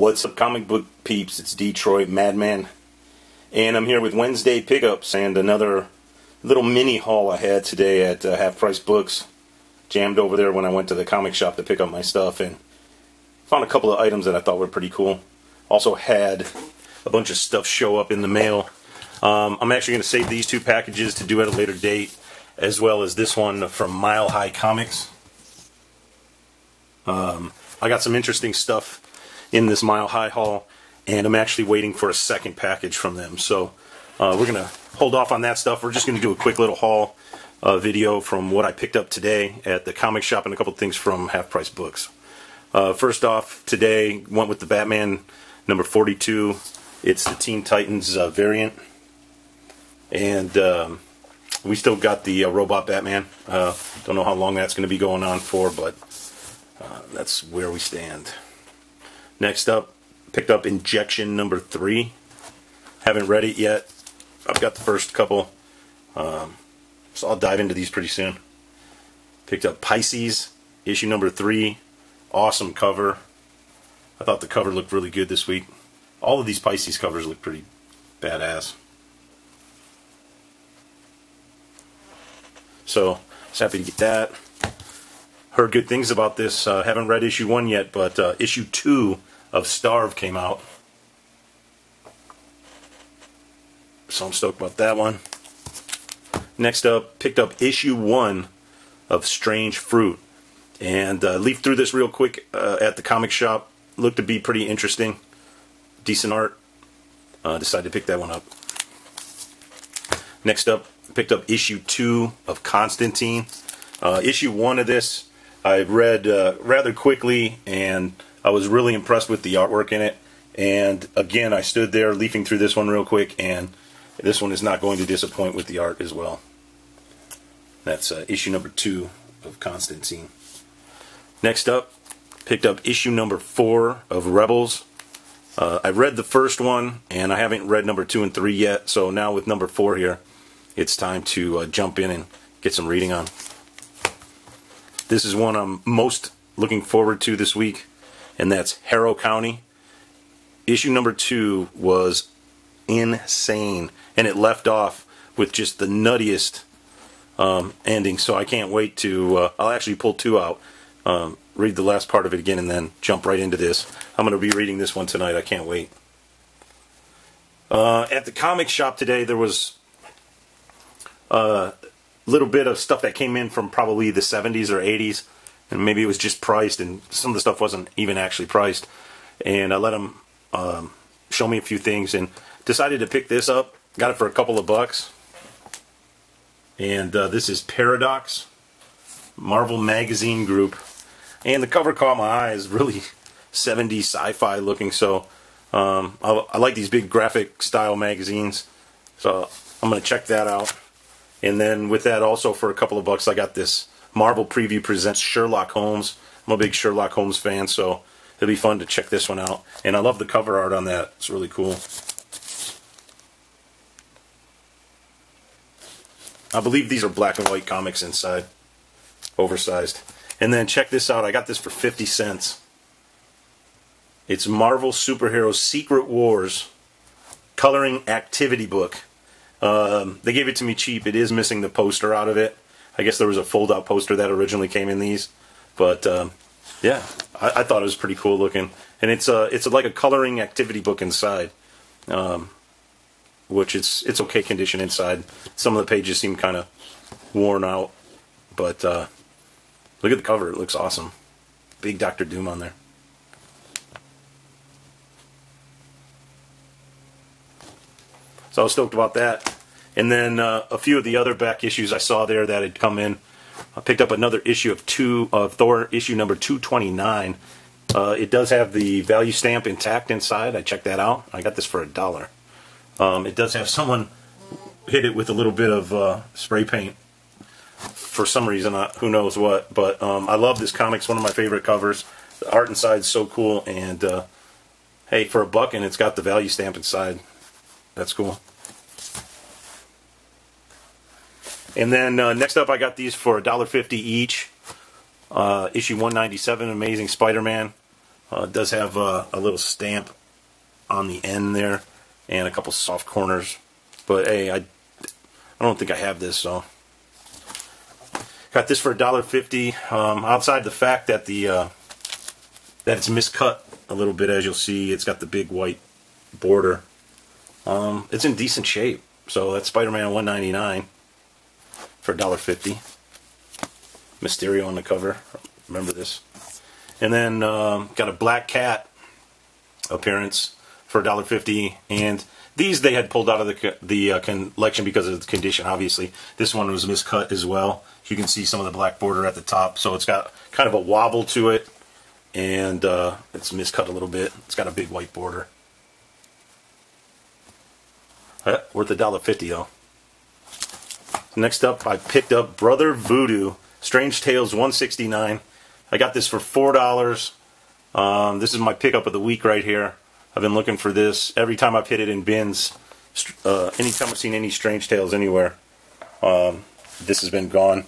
What's up, comic book peeps? It's Detroit Madman, and I'm here with Wednesday pickups and another little mini haul I had today at Half Price Books. Jammed over there when I went to the comic shop to pick up my stuff and found a couple of items that I thought were pretty cool. Also had a bunch of stuff show up in the mail. I'm actually going to save these two packages to do at a later date, as well as this one from Mile High Comics. I got some interesting stuff in this Mile High haul, and I'm actually waiting for a second package from them. So we're going to hold off on that stuff. We're just going to do a quick little haul video from what I picked up today at the comic shop and a couple things from Half Price Books. First off, today went with the Batman number 42. It's the Teen Titans variant, and we still got the robot Batman. Don't know how long that's going to be going on for, but that's where we stand. Next up, picked up Injection number 3. Haven't read it yet. I've got the first couple, so I'll dive into these pretty soon. Picked up Pisces, issue number 3. Awesome cover. I thought the cover looked really good this week. All of these Pisces covers look pretty badass. So, I was happy to get that. Heard good things about this. Haven't read issue 1 yet, but issue 2 of Starve came out. So I'm stoked about that one. Next up, picked up issue 1 of Strange Fruit. And leafed through this real quick at the comic shop. Looked to be pretty interesting. Decent art. Decided to pick that one up. Next up, picked up issue 2 of Constantine. Issue 1 of this I read rather quickly, and I was really impressed with the artwork in it. And again, I stood there leafing through this one real quick, and this one is not going to disappoint with the art as well. That's issue number 2 of Constantine. Next up, picked up issue number 4 of Rebels. I read the first one, and I haven't read number 2 and 3 yet, so now with number 4 here, it's time to jump in and get some reading on. This is one I'm most looking forward to this week, and that's Harrow County. Issue number 2 was insane, and it left off with just the nuttiest ending, so I can't wait to... I'll actually pull 2 out, read the last part of it again, and then jump right into this. I'm going to be reading this one tonight. I can't wait. At the comic shop today, there was a little bit of stuff that came in from probably the 70s or 80s, and maybe it was just priced, and some of the stuff wasn't even actually priced. And I let them show me a few things, and decided to pick this up. Got it for a couple of bucks. And this is Paradox, Marvel Magazine Group. And the cover caught my eye. It's really 70s sci-fi looking, so I like these big graphic style magazines, so I'm going to check that out. And then with that, also for a couple of bucks, I got this Marvel Preview Presents Sherlock Holmes. I'm a big Sherlock Holmes fan, so it'll be fun to check this one out. And I love the cover art on that. It's really cool. I believe these are black and white comics inside. Oversized. And then check this out. I got this for 50 cents. It's Marvel Superheroes Secret Wars Coloring Activity Book. They gave it to me cheap. It is missing the poster out of it. I guess there was a fold-out poster that originally came in these. But yeah, I thought it was pretty cool looking. And it's like a coloring activity book inside, which it's okay condition inside. Some of the pages seem kind of worn out, but look at the cover. It looks awesome. Big Dr. Doom on there. So I was stoked about that. And then a few of the other back issues I saw there that had come in. I picked up another issue of Thor, issue number 229. It does have the value stamp intact inside. I checked that out. I got this for $1. It does have someone hit it with a little bit of spray paint for some reason, who knows what. But I love this comic. It's one of my favorite covers. The art inside is so cool, and hey, for $1 and it's got the value stamp inside. That's cool. And then next up, I got these for $1.50 each. Issue 197, Amazing Spider-Man. It does have a little stamp on the end there, and a couple soft corners. But hey, I don't think I have this, so got this for $1.50. Outside the fact that that it's miscut a little bit, as you'll see, it's got the big white border. It's in decent shape. So that's Spider-Man $1.99 for $1.50. Mysterio on the cover. Remember this. And then got a Black Cat appearance for $1.50. And these they had pulled out of the collection because of the condition, obviously. This one was miscut as well. You can see some of the black border at the top. So it's got kind of a wobble to it. And it's miscut a little bit. It's got a big white border. Worth $1.50 though. Next up, I picked up Brother Voodoo, Strange Tales 169. I got this for $4. This is my pickup of the week right here. I've been looking for this every time I've hit it in bins. Anytime I've seen any Strange Tales anywhere, this has been gone.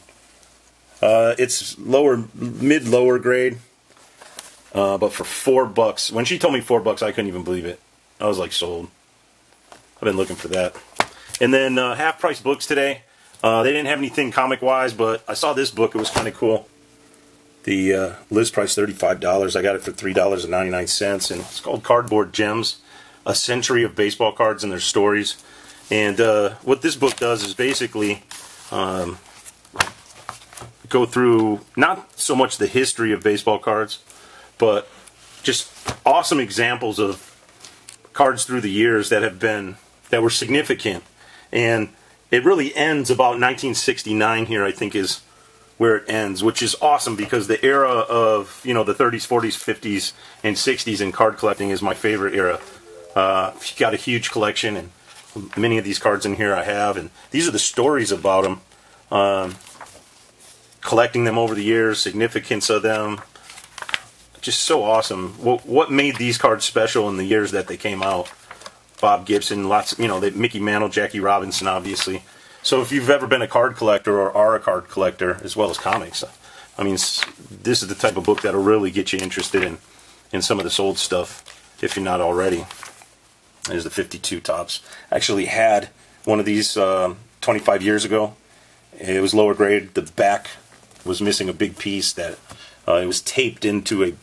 It's mid-lower grade, but for $4. When she told me $4, I couldn't even believe it. I was like sold. I've been looking for that. And then half-price books today. They didn't have anything comic-wise, but I saw this book. It was kind of cool. The list price $35. I got it for $3.99, and it's called Cardboard Gems: A Century of Baseball Cards and Their Stories. And what this book does is basically go through not so much the history of baseball cards, but just awesome examples of cards through the years that were significant. And it really ends about 1969 here, I think, is where it ends, which is awesome because the era of, you know, the 30s, 40s, 50s, and 60s in card collecting is my favorite era. Got a huge collection, and many of these cards in here I have, and these are the stories about them. Collecting them over the years, significance of them, just so awesome. What made these cards special in the years that they came out? Bob Gibson, lots, you know, Mickey Mantle, Jackie Robinson, obviously. So if you've ever been a card collector or are a card collector, as well as comics, I mean, this is the type of book that'll really get you interested in some of this old stuff, if you're not already. There's the 52 tops. I actually had one of these 25 years ago. It was lower grade. The back was missing a big piece that it was taped into a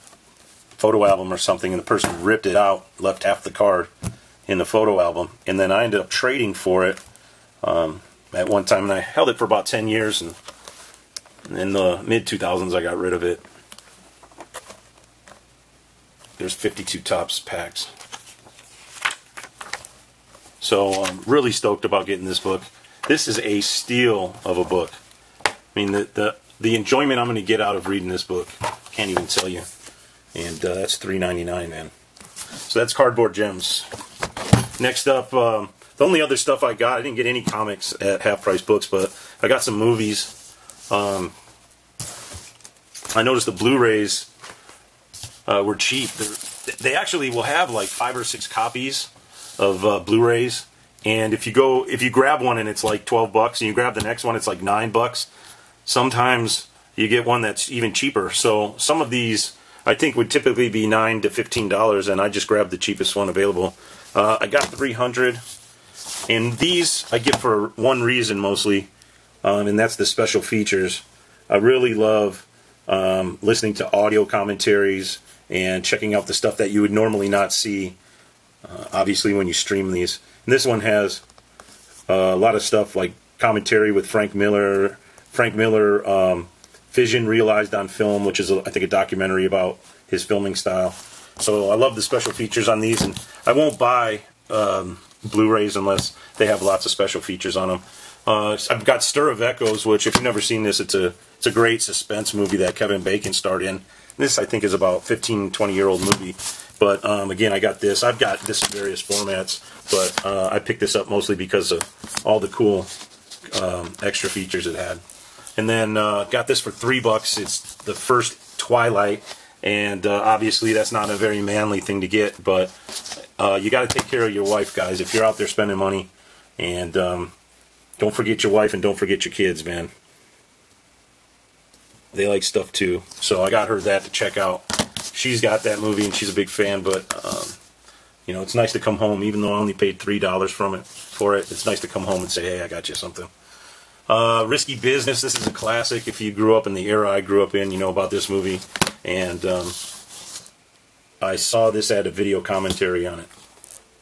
photo album or something, and the person ripped it out, left half the card in the photo album, and then I ended up trading for it at one time, and I held it for about 10 years, and in the mid-2000s I got rid of it. There's 52 tops packs. So I'm really stoked about getting this book. This is a steal of a book. I mean, the enjoyment I'm going to get out of reading this book, can't even tell you. And that's $3.99, man. So that's Cardboard Gems. Next up, the only other stuff I got, I didn't get any comics at half-price books, but I got some movies. I noticed the Blu-rays were cheap. They actually will have like 5 or 6 copies of Blu-rays, and if you grab one and it's like $12, and you grab the next one, it's like $9. Sometimes you get one that's even cheaper. So some of these I think would typically be $9 to $15, and I just grabbed the cheapest one available. I got 300, and these I get for one reason mostly, and that's the special features. I really love listening to audio commentaries and checking out the stuff that you would normally not see, obviously, when you stream these. And this one has a lot of stuff like commentary with Frank Miller, Vision Realized on Film, which is, I think, a documentary about his filming style. So I love the special features on these, and I won't buy Blu-rays unless they have lots of special features on them. I've got Stir of Echoes, which, if you've never seen this, it's a great suspense movie that Kevin Bacon starred in. This, I think, is about 15, 20-year-old movie. But again, I got this. I've got this in various formats, but I picked this up mostly because of all the cool extra features it had. And then got this for $3. It's the first Twilight, and obviously that's not a very manly thing to get, but you got to take care of your wife, guys, if you're out there spending money. And don't forget your wife and don't forget your kids, man. They like stuff too. So I got her that to check out. she's got that movie and she's a big fan, but you know, it's nice to come home, even though I only paid $3 for it. It's nice to come home and say, hey, I got you something. Risky Business. This is a classic. If you grew up in the era I grew up in, you know about this movie. And I saw this had a video commentary on it.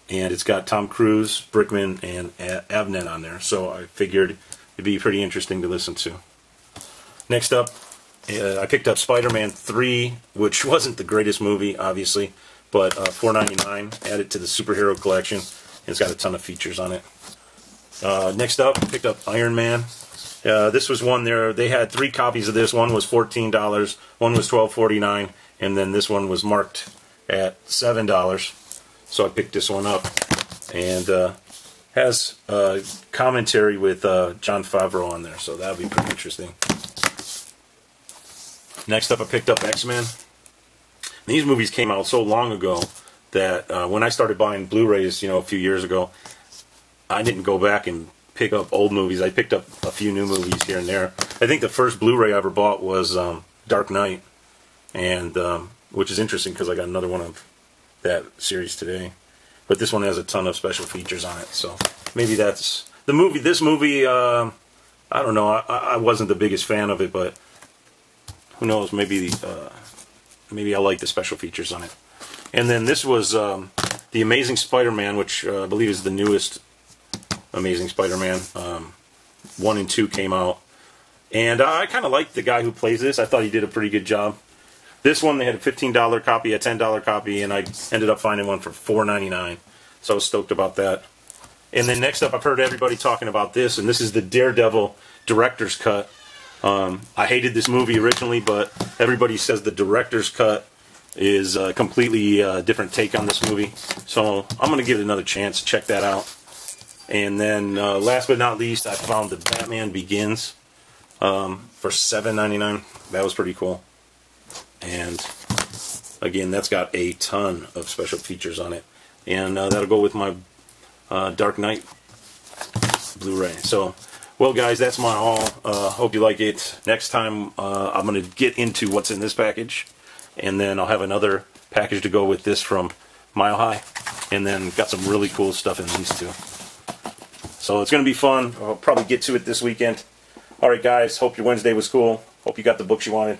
And it's got Tom Cruise, Brickman, and Avnet on there. So I figured it'd be pretty interesting to listen to. Next up, I picked up Spider-Man 3, which wasn't the greatest movie, obviously, but $4.99, added to the superhero collection, and it's got a ton of features on it. Next up, I picked up Iron Man. This was one there. They had 3 copies of this. One was $14, one was $12.49, and then this one was marked at $7. So I picked this one up, and has commentary with Jon Favreau on there, so that'll be pretty interesting. Next up, I picked up X-Men. These movies came out so long ago that when I started buying Blu-rays, you know, a few years ago, I didn't go back and pick up old movies. I picked up a few new movies here and there. I think the first Blu-ray I ever bought was Dark Knight, and which is interesting because I got another one of that series today. But this one has a ton of special features on it, so maybe that's the movie. This movie, I don't know. I wasn't the biggest fan of it, but who knows? Maybe maybe I like the special features on it. And then this was The Amazing Spider-Man, which I believe is the newest Amazing Spider-Man. 1 and 2 came out, and I kind of liked the guy who plays this. I thought he did a pretty good job. This one, they had a $15 copy, a $10 copy, and I ended up finding one for $4.99. So I was stoked about that. And then next up, I've heard everybody talking about this, and this is the Daredevil Director's Cut. I hated this movie originally, but everybody says the Director's Cut is a completely different take on this movie. So I'm going to give it another chance to check that out. And then last but not least, I found the Batman Begins for $7.99. That was pretty cool. And again, that's got a ton of special features on it, and that'll go with my Dark Knight Blu-ray. So, well guys, that's my haul. Hope you like it. Next time I'm going to get into what's in this package, and then I'll have another package to go with this from Mile High, and then got some really cool stuff in these two. So it's going to be fun. I'll probably get to it this weekend. Alright guys, hope your Wednesday was cool. Hope you got the books you wanted.